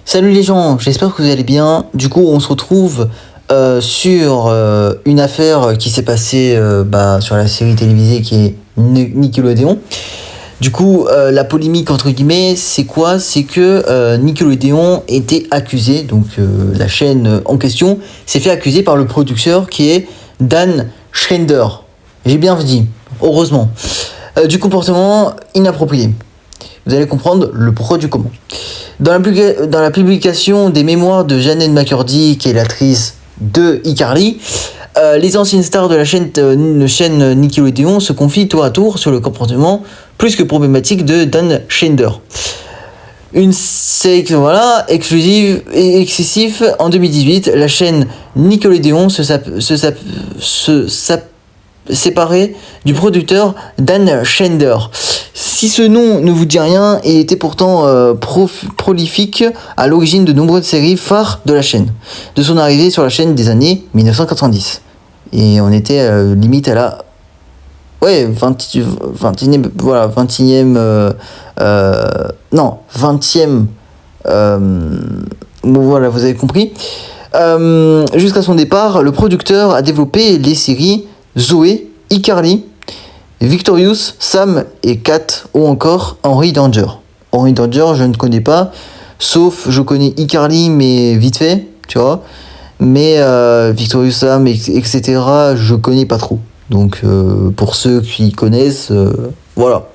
Salut les gens, j'espère que vous allez bien. Du coup, on se retrouve sur une affaire qui s'est passée sur la série télévisée qui est Nickelodeon. Du coup, la polémique entre guillemets, c'est quoi? C'est que Nickelodeon était accusé, donc la chaîne en question s'est fait accuser par le producteur qui est Dan Schneider. J'ai bien dit, heureusement. Du comportement inapproprié. Vous allez comprendre le pourquoi du comment. Dans la publication des mémoires de Janet McCurdy, qui est l'actrice de iCarly, les anciennes stars de la chaîne Nickelodeon se confient tour à tour sur le comportement plus que problématique de Dan Schneider. Une sélection exclusive et excessive en 2018, la chaîne Nickelodeon se séparé du producteur Dan Schneider. Si ce nom ne vous dit rien, il était pourtant prolifique à l'origine de nombreuses séries phares de la chaîne, de son arrivée sur la chaîne des années 1990. Et on était limite à la 20e voilà, vous avez compris. Jusqu'à son départ, le producteur a développé les séries Zoé, iCarly, Victorious, Sam et Kat, ou encore Henry Danger. Henry Danger, je ne connais pas, sauf je connais iCarly, mais vite fait, tu vois. Mais Victorious, Sam, etc., je connais pas trop. Donc, pour ceux qui connaissent, voilà.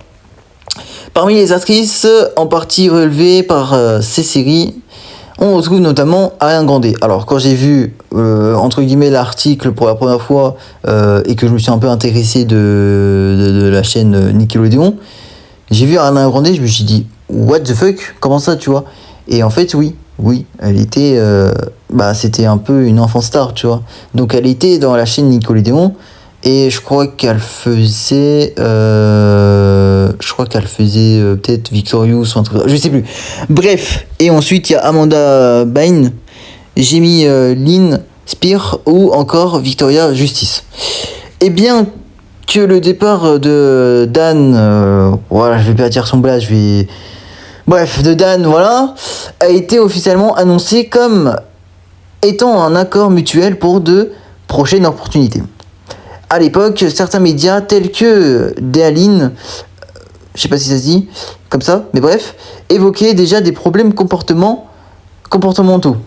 Parmi les actrices en partie relevées par ces séries, on retrouve notamment Ariana Grande. Alors, quand j'ai vu, entre guillemets, l'article pour la première fois et que je me suis un peu intéressé de la chaîne Nickelodeon, j'ai vu Ariana Grande, je me suis dit, what the fuck? Comment ça, tu vois? Et en fait, oui, elle était... c'était un peu une enfant star, tu vois. Donc, elle était dans la chaîne Nickelodeon et je crois qu'elle faisait... peut-être Victorious ou un truc, je sais plus. Bref, et ensuite il y a Amanda Bynes, Jamie Lynn Spears ou encore Victoria Justice. Et bien que le départ de Dan, je vais pas dire son blaze, de Dan, a été officiellement annoncé comme étant un accord mutuel pour de prochaines opportunités. À l'époque, certains médias tels que Dealine, je sais pas si ça se dit comme ça, mais bref, évoquaient déjà des problèmes comportementaux.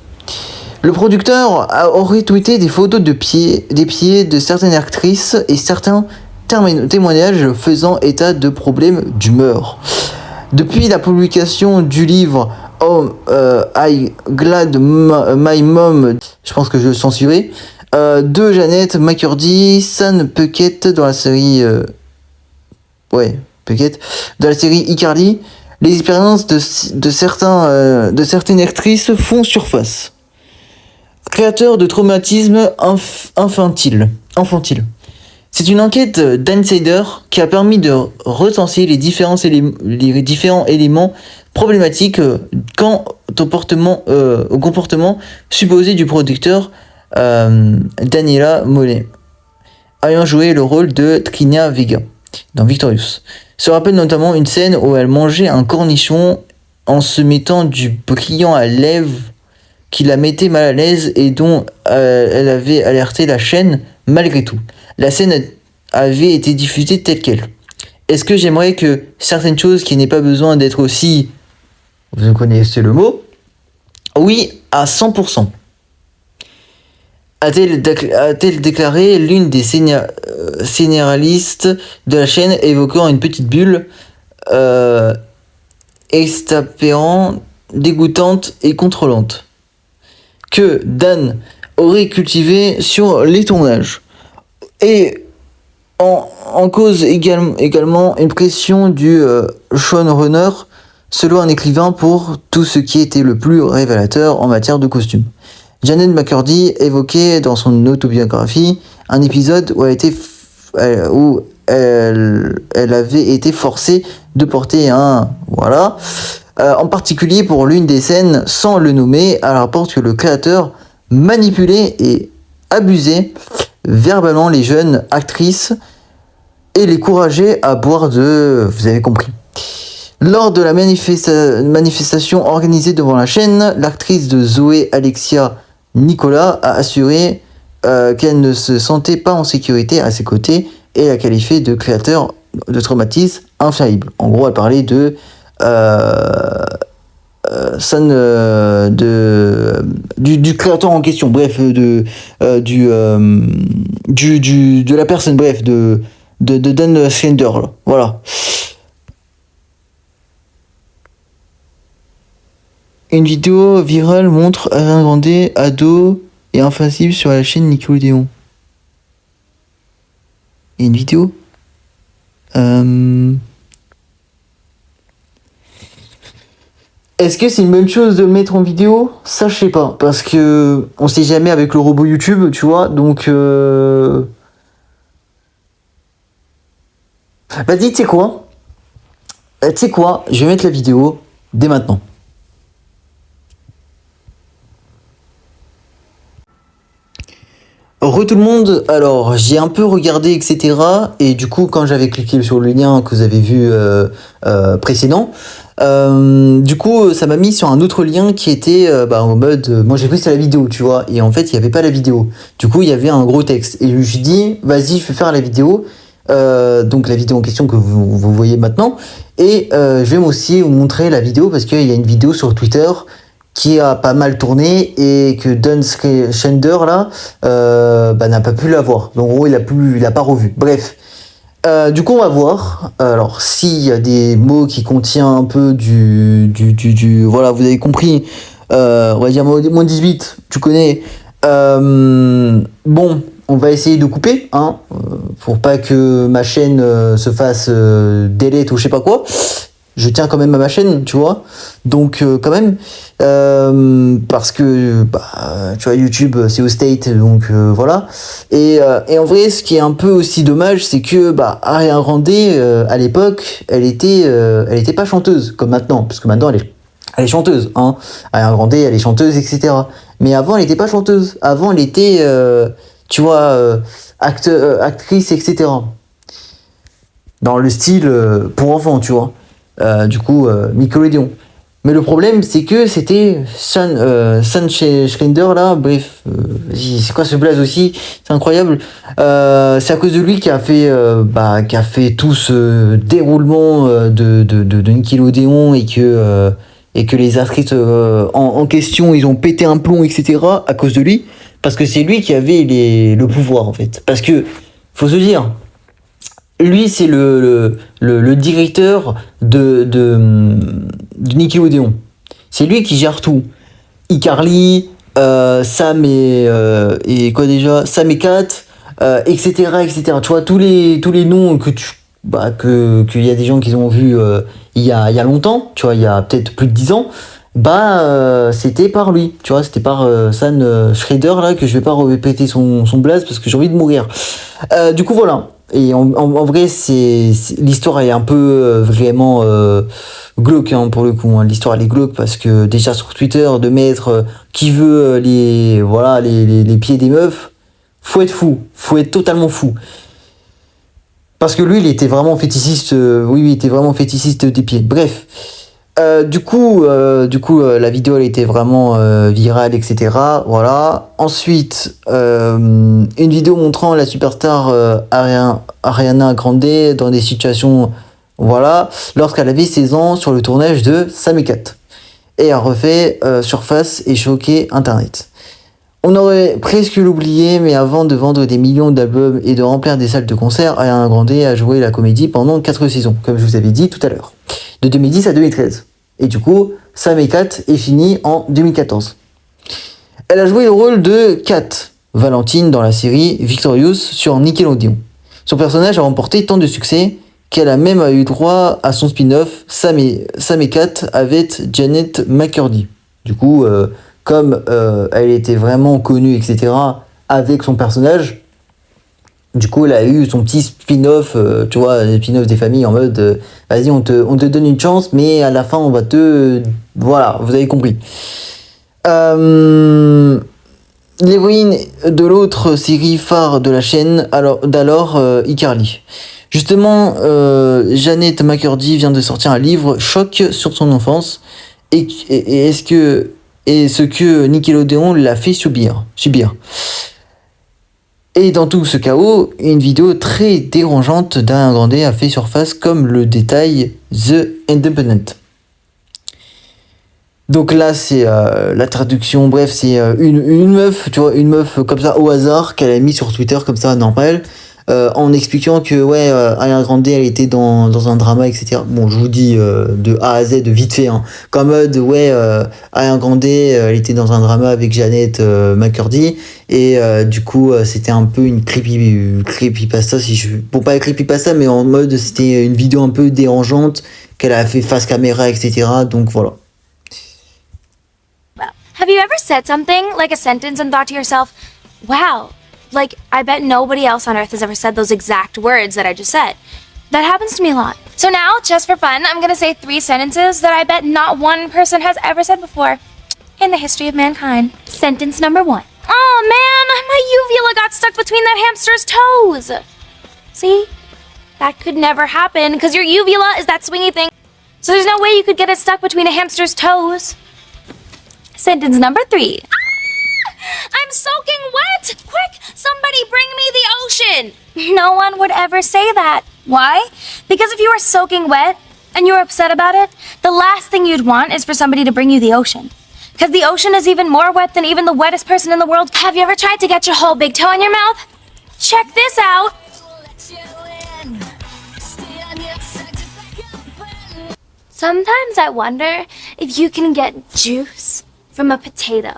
Le producteur aurait tweeté des photos des pieds de certaines actrices et certains témoignages faisant état de problèmes d'humeur. Depuis la publication du livre Oh I Glad My Mom, je pense que je le censurais, de Janet McCurdy, Sam Puckett dans la série dans la série iCarly, les expériences de certaines actrices font surface. Créateur de traumatisme infantile. C'est une enquête d'Insider qui a permis de recenser les différents éléments problématiques quant au comportement supposé du producteur Daniela Mollet, ayant joué le rôle de Trina Vega dans Victorious. Se rappelle notamment une scène où elle mangeait un cornichon en se mettant du brillant à lèvres qui la mettait mal à l'aise et dont elle avait alerté la chaîne malgré tout. La scène avait été diffusée telle quelle. Est-ce que j'aimerais que certaines choses qui n'aient pas besoin d'être aussi... Vous connaissez le mot? Oui, à 100%. A-t-elle déclaré l'une des scénaristes de la chaîne, évoquant une petite bulle exaspérante, dégoûtante et contrôlante que Dan aurait cultivé sur les tournages. Et en cause également une pression du showrunner, selon un écrivain, pour tout ce qui était le plus révélateur en matière de costume. Janet McCurdy évoquait dans son autobiographie un épisode où elle avait été forcée de porter un... en particulier pour l'une des scènes, sans le nommer, elle rapporte que le créateur manipulait et abusait verbalement les jeunes actrices et les encourageait à boire vous avez compris. Lors de la manifestation organisée devant la chaîne, l'actrice de Zoé Alexia Nicolas a assuré qu'elle ne se sentait pas en sécurité à ses côtés et l'a qualifié de créateur de traumatisme infaillible. En gros, elle parlait de du créateur en question, bref, de la personne, bref, de Dan Schneider, là. Voilà. Une vidéo virale montre Alain Grandet, ado et invincible sur la chaîne Nickelodeon. Et une vidéo Est-ce que c'est une bonne chose de le mettre en vidéo? Ça, je sais pas. Parce que on sait jamais avec le robot YouTube, tu vois. Donc, vas-y, tu sais quoi? Tu sais quoi? Je vais mettre la vidéo dès maintenant. Re tout le monde, alors j'ai un peu regardé, etc. Et du coup, quand j'avais cliqué sur le lien que vous avez vu précédent, du coup, ça m'a mis sur un autre lien qui était en mode. Moi, j'ai pris sur la vidéo, tu vois. Et en fait, il n'y avait pas la vidéo. Du coup, il y avait un gros texte. Et je me suis dit, vas-y, je vais faire la vidéo. Donc, la vidéo en question que vous voyez maintenant. Et je vais aussi vous montrer la vidéo parce qu'il y a une vidéo sur Twitter qui a pas mal tourné et que Dan Schneider là n'a pas pu la voir. Donc en gros il a pas revu. Bref. Du coup on va voir. Alors s'il y a des mots qui contiennent un peu voilà, vous avez compris. On va dire moins 18, tu connais. Bon, on va essayer de couper, hein, pour pas que ma chaîne se fasse delete ou je sais pas quoi. Je tiens quand même à ma chaîne, tu vois. Donc quand même, parce que tu vois, YouTube c'est au state, donc voilà. Et en vrai, ce qui est un peu aussi dommage, c'est que Ariana Grande à l'époque, elle était pas chanteuse comme maintenant, parce que maintenant elle est chanteuse, hein. Ariana Grande, elle est chanteuse, etc. Mais avant, elle était pas chanteuse. Avant, elle était, tu vois, actrice, etc. Dans le style pour enfants, tu vois. Du coup, Nickelodeon. Mais le problème, c'est que c'était Sun Schneider, là, bref, c'est quoi ce blaze aussi? C'est incroyable. C'est à cause de lui qui a fait tout ce déroulement de Nickelodeon et que les actrices en question, ils ont pété un plomb, etc. à cause de lui. Parce que c'est lui qui avait le pouvoir, en fait. Parce que, faut se dire, lui, c'est le directeur de Nickelodeon. C'est lui qui gère tout. iCarly, Sam et quoi déjà? Sam et Kat, etc., etc. Tu vois, tous les noms qu'il y a des gens qui ont vus il y a longtemps, tu vois, il y a peut-être plus de 10 ans, c'était par lui, tu vois, c'était par Sam Schrader, là, que je vais pas répéter son blaze parce que j'ai envie de mourir. Du coup, voilà. Et en vrai, l'histoire est un peu vraiment glauque, hein, pour le coup. Hein. L'histoire elle est glauque parce que déjà sur Twitter, de mettre qui veut les pieds des meufs, faut être fou, faut être totalement fou. Parce que lui, il était vraiment fétichiste, oui, il était vraiment fétichiste des pieds. Bref. Du coup, la vidéo elle était vraiment virale, etc. Voilà. Ensuite, une vidéo montrant la superstar Ariana Grande dans des situations, voilà, lorsqu'elle avait 16 ans sur le tournage de Sam et Cat. Et a refait surface et choqué Internet. On aurait presque l'oublié, mais avant de vendre des millions d'albums et de remplir des salles de concert, Ariana Grande a joué la comédie pendant 4 saisons, comme je vous avais dit tout à l'heure, de 2010 à 2013. Et du coup, Sam et Cat est fini en 2014. Elle a joué le rôle de Cat, Valentine, dans la série Victorious sur Nickelodeon. Son personnage a remporté tant de succès qu'elle a même eu droit à son spin-off Sam et Cat avec Janet McCurdy. Du coup, comme elle était vraiment connue, etc., avec son personnage, du coup, elle a eu son petit spin-off, tu vois, le spin-off des familles en mode vas-y, on te donne une chance, mais à la fin, on va te. Voilà, vous avez compris. L'héroïne de l'autre série phare de la chaîne, iCarly. Justement, Janet McCurdy vient de sortir un livre choc sur son enfance et ce que Nickelodeon l'a fait subir. Et dans tout ce chaos, une vidéo très dérangeante d'Ariana Grande a fait surface, comme le détail The Independent. Donc là, c'est la traduction, bref, c'est une meuf, tu vois, une meuf comme ça au hasard qu'elle a mis sur Twitter comme ça, normal, en expliquant que ouais, Ariana Grande, elle était dans un drama, etc. Bon, je vous dis de A à Z, de vite fait, hein. Comme mode, ouais, Ariana Grande, elle était dans un drama avec Janet McCurdy, et du coup, c'était un peu une creepypasta, bon, pas une creepypasta, mais en mode, c'était une vidéo un peu dérangeante qu'elle a fait face caméra, etc. Donc voilà. Have you ever said something, like a sentence, and thought to yourself, wow, like, I bet nobody else on earth has ever said those exact words that I just said? That happens to me a lot. So now, just for fun, I'm gonna say 3 sentences that I bet not one person has ever said before in the history of mankind. Sentence number 1. Oh man, my uvula got stuck between that hamster's toes. See? That could never happen, because your uvula is that swingy thing. So there's no way you could get it stuck between a hamster's toes. Sentence number 3. I'm soaking wet! Quick, somebody bring me the ocean! No one would ever say that. Why? Because if you were soaking wet and you were upset about it, the last thing you'd want is for somebody to bring you the ocean. Because the ocean is even more wet than even the wettest person in the world. Have you ever tried to get your whole big toe in your mouth? Check this out! Sometimes I wonder if you can get juice from a potato.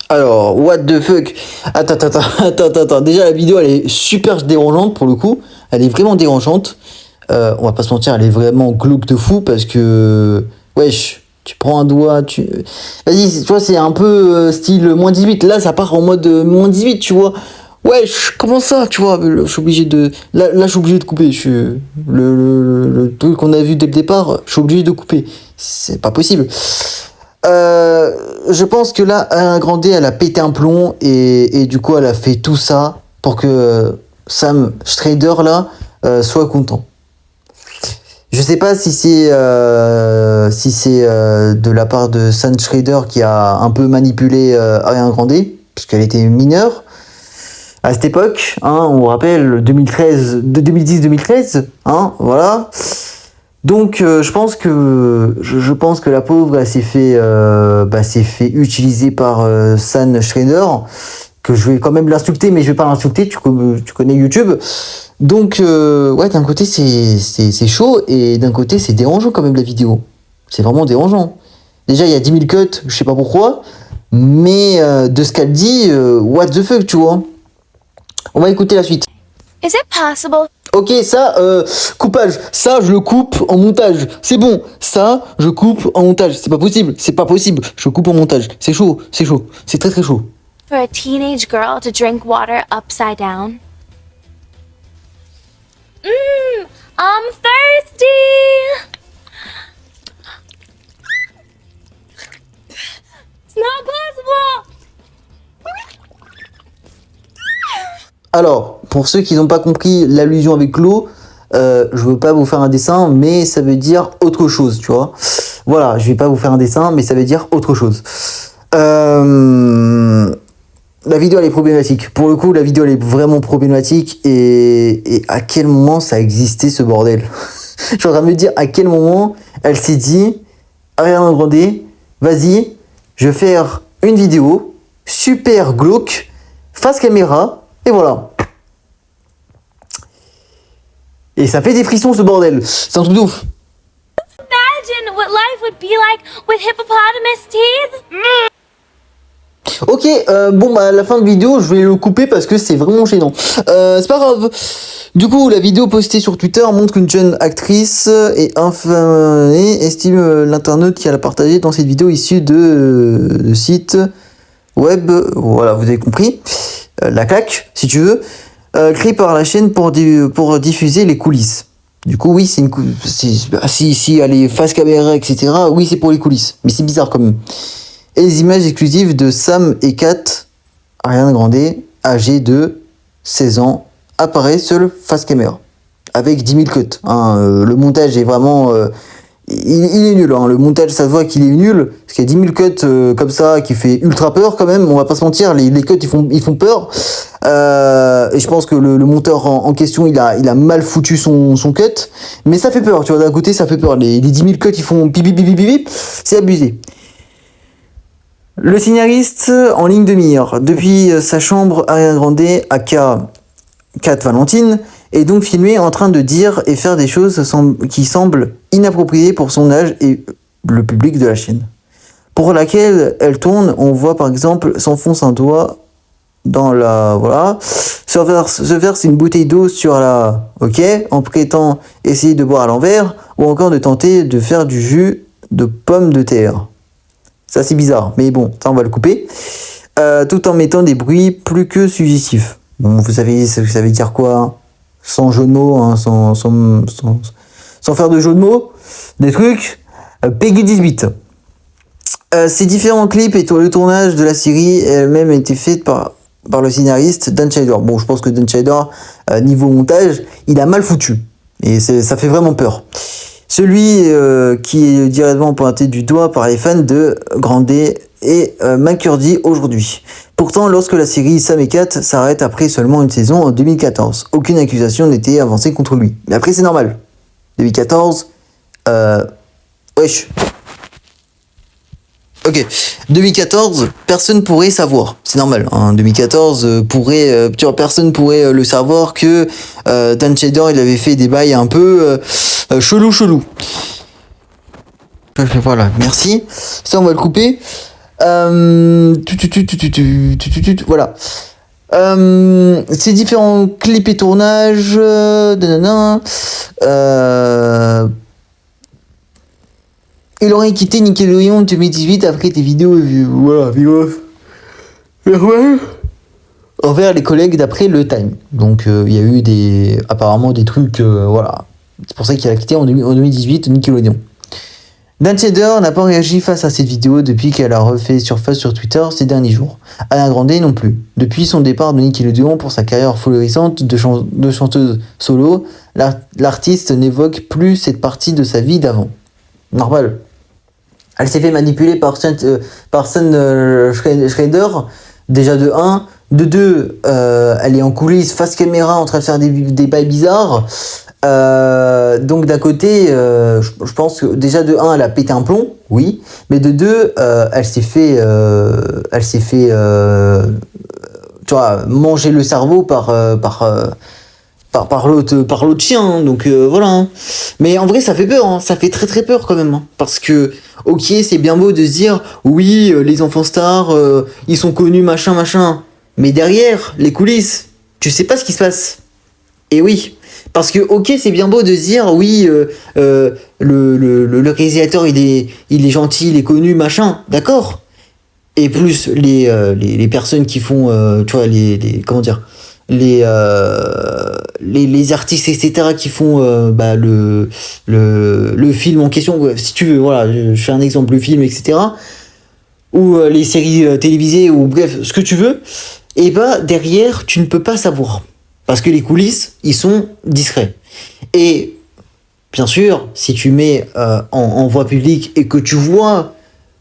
Alors, what the fuck? Attends. Déjà, la vidéo, elle est super dérangeante pour le coup. Elle est vraiment dérangeante. On va pas se mentir, elle est vraiment glauque de fou parce que... Wesh, tu prends un doigt, Vas-y, tu vois, c'est un peu style moins 18. Là, ça part en mode moins 18, tu vois. Wesh, comment ça, tu vois? Je suis obligé de... Là, je suis obligé de couper. Le truc qu'on a vu dès le départ, je suis obligé de couper. C'est pas possible. Je pense que là, Ariana Grande, elle a pété un plomb et du coup, elle a fait tout ça pour que Sam Schrader là soit content. Je sais pas si c'est de la part de Sam Schrader qui a un peu manipulé Ariana Grande parce qu'elle était mineure à cette époque, hein, on rappelle 2010-2013, hein, voilà. Donc je pense que la pauvre, elle s'est fait utiliser par Sam Schrader, que je vais quand même l'insulter, mais je vais pas l'insulter, tu connais YouTube. Donc ouais, d'un côté c'est chaud et d'un côté c'est dérangeant quand même la vidéo. C'est vraiment dérangeant. Déjà il y a 10 000 cuts, je sais pas pourquoi, mais de ce qu'elle dit, what the fuck, tu vois. On va écouter la suite. Is it possible? Ok, ça, coupage. Ça, je le coupe en montage. C'est bon. Ça, je coupe en montage. C'est pas possible. Je coupe en montage. C'est chaud. C'est très très chaud. For a teenage girl to drink water upside down? I'm thirsty! It's not possible! Alors, pour ceux qui n'ont pas compris l'allusion avec l'eau, je veux pas vous faire un dessin, mais ça veut dire autre chose, tu vois. Voilà, je vais pas vous faire un dessin, mais ça veut dire autre chose. La vidéo, elle est problématique. Pour le coup, la vidéo, elle est vraiment problématique. Et à quel moment ça a existé, ce bordel? Je suis en train de me dire à quel moment elle s'est dit, Ariana Grande, vas-y, je vais faire une vidéo super glauque, face caméra, et voilà. Et ça fait des frissons, ce bordel. C'est un truc de ouf. Imagine what life would be like with hippopotamus teeth. Ok, bon bah à la fin de vidéo je vais le couper parce que c'est vraiment gênant. C'est pas grave. Du coup, la vidéo postée sur Twitter montre qu'une jeune actrice et infamée estime l'internaute qui a partagé dans cette vidéo issue de site web. Voilà, vous avez compris. La claque, si tu veux, créée par la chaîne pour diffuser les coulisses. Du coup, oui, si elle est face caméra, etc. Oui, c'est pour les coulisses, mais c'est bizarre quand même. Et les images exclusives de Sam et Kat, Ariana Grande, âgées de 16 ans apparaît seul face caméra. Avec 10 000 cuts. Le montage est vraiment... il est nul. Le montage, ça se voit qu'il est nul. Parce qu'il y a 10 000 cuts comme ça, qui fait ultra peur quand même. On va pas se mentir, les cuts, ils font peur. Et je pense que le monteur en question, il a mal foutu son cut. Mais ça fait peur, tu vois. D'un côté, ça fait peur. Les 10 000 cuts, ils font bip bip bip bip bip. C'est abusé. Le scénariste en ligne de mire. Depuis sa chambre, Ariana Grande, aka Kat Valentine, est donc filmée en train de dire et faire des choses qui semblent inappropriées pour son âge et le public de la chaîne. Pour laquelle elle tourne, on voit par exemple s'enfonce un doigt dans la... Voilà. Se verse une bouteille d'eau sur la... Ok, en prétendant essayer de boire à l'envers, ou encore de tenter de faire du jus de pomme de terre. Ça c'est bizarre, mais bon, ça on va le couper. Tout en mettant des bruits plus que suggestifs. Bon, vous savez, ça veut dire quoi? Sans jeu de mots, hein, sans faire de jeu de mots, des trucs. Peggy 18. Ces différents clips et le tournage de la série elle-même a été fait par le scénariste Dan Schneider. Bon, je pense que Dan Schneider, niveau montage, il a mal foutu. Et ça fait vraiment peur. Celui qui est directement pointé du doigt par les fans de Grande et McCurdy aujourd'hui. Pourtant, lorsque la série Sam et Cat s'arrête après seulement une saison en 2014, aucune accusation n'était avancée contre lui. Mais après, c'est normal. 2014, wesh. Ok, 2014, personne pourrait savoir. C'est normal. Hein. 2014, personne pourrait le savoir que Dan Schneider, il avait fait des bails un peu chelou. Voilà, merci. Ça, on va le couper. Voilà. Ces différents clips et tournages. Il aurait quitté Nickelodeon en 2018 après des vidéos. Voilà, envers les collègues d'après le Time. Donc il y a eu apparemment des trucs. Voilà. C'est pour ça qu'il a quitté en 2018 Nickelodeon. Dan Schneider n'a pas réagi face à cette vidéo depuis qu'elle a refait surface sur Twitter ces derniers jours. Ariana Grande non plus. Depuis son départ de Nickelodeon pour sa carrière florissante de chanteuse solo, l'artiste n'évoque plus cette partie de sa vie d'avant. Normal. Elle s'est fait manipuler par Sun Schrader, déjà de 1. De 2, elle est en coulisses, face caméra, en train de faire des bails bizarres. Donc d'un côté, je pense que déjà de 1, elle a pété un plomb, oui. Mais de 2, elle s'est fait tu vois, manger le cerveau par l'autre chien, donc voilà. Hein. Mais en vrai, ça fait peur, hein. Ça fait très très peur quand même. Hein. Parce que, ok, c'est bien beau de se dire, oui, les enfants stars, ils sont connus, machin. Mais derrière, les coulisses, tu sais pas ce qui se passe. Et oui, parce que, ok, c'est bien beau de se dire, oui, le réalisateur, il est gentil, il est connu, machin, d'accord. Et plus les personnes qui font, tu vois, comment dire, les artistes, etc., qui font le film en question, si tu veux, voilà, je fais un exemple, le film, etc., ou les séries télévisées, ou bref, ce que tu veux, et derrière, tu ne peux pas savoir. Parce que les coulisses, ils sont discrets. Et, bien sûr, si tu mets en voie publique et que tu vois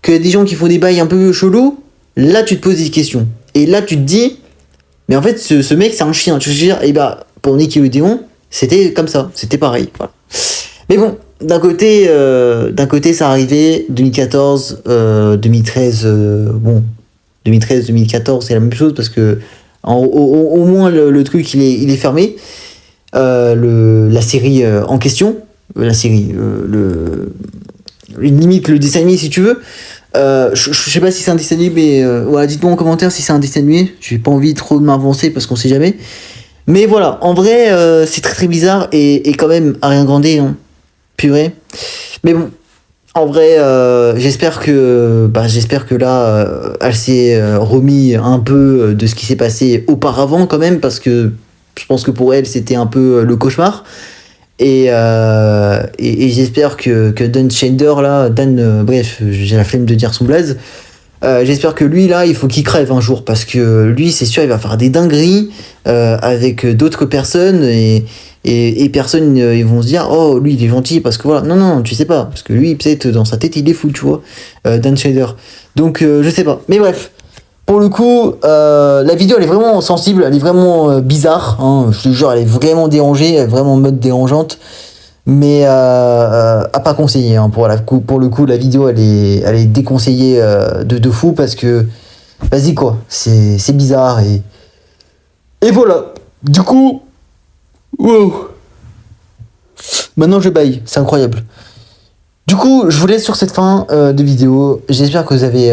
qu'il y a des gens qui font des bails un peu chelous, là, tu te poses des questions. Et là, tu te dis, mais en fait, ce mec, c'est un chien. Tu veux dire, pour Nickelodeon, c'était comme ça. C'était pareil. Voilà. Mais bon, d'un côté, ça arrivait 2014, 2013. 2013, 2014, c'est la même chose parce que au moins le truc il est fermé. La série en question, limite le dessin animé si tu veux. Je sais pas si c'est un dessin animé, mais voilà, dites-moi en commentaire si c'est un dessin animé. J'ai pas envie trop de m'avancer parce qu'on sait jamais. Mais voilà, en vrai, c'est très très bizarre et quand même Ariana Grande, hein, purée. Mais bon, en vrai, j'espère que là, elle s'est remis un peu de ce qui s'est passé auparavant quand même, parce que je pense que pour elle, c'était un peu le cauchemar. Et j'espère que Dan Schneider, là, bref, j'ai la flemme de dire son blaze, J'espère que lui là, il faut qu'il crève un jour parce que lui, c'est sûr, il va faire des dingueries avec d'autres personnes et personne ils vont se dire oh lui il est gentil parce que voilà non tu sais pas parce que lui peut-être dans sa tête il est fou tu vois Dan Schneider donc je sais pas mais bref pour le coup la vidéo elle est vraiment sensible elle est vraiment bizarre hein, je te jure elle est vraiment dérangée elle est vraiment en mode dérangeante mais à pas conseiller hein, pour le coup la vidéo elle est déconseillée de fou parce que vas-y quoi c'est bizarre et voilà du coup wow. Maintenant je baille, c'est incroyable. Du coup, je vous laisse sur cette fin de vidéo. J'espère que vous avez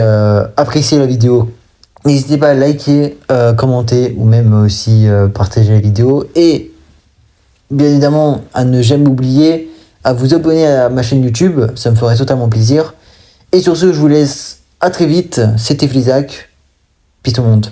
apprécié la vidéo. N'hésitez pas à liker, commenter ou même aussi partager la vidéo. Et bien évidemment, à ne jamais oublier à vous abonner à ma chaîne YouTube. Ça me ferait totalement plaisir. Et sur ce, je vous laisse à très vite. C'était Flisac. Peace tout le monde.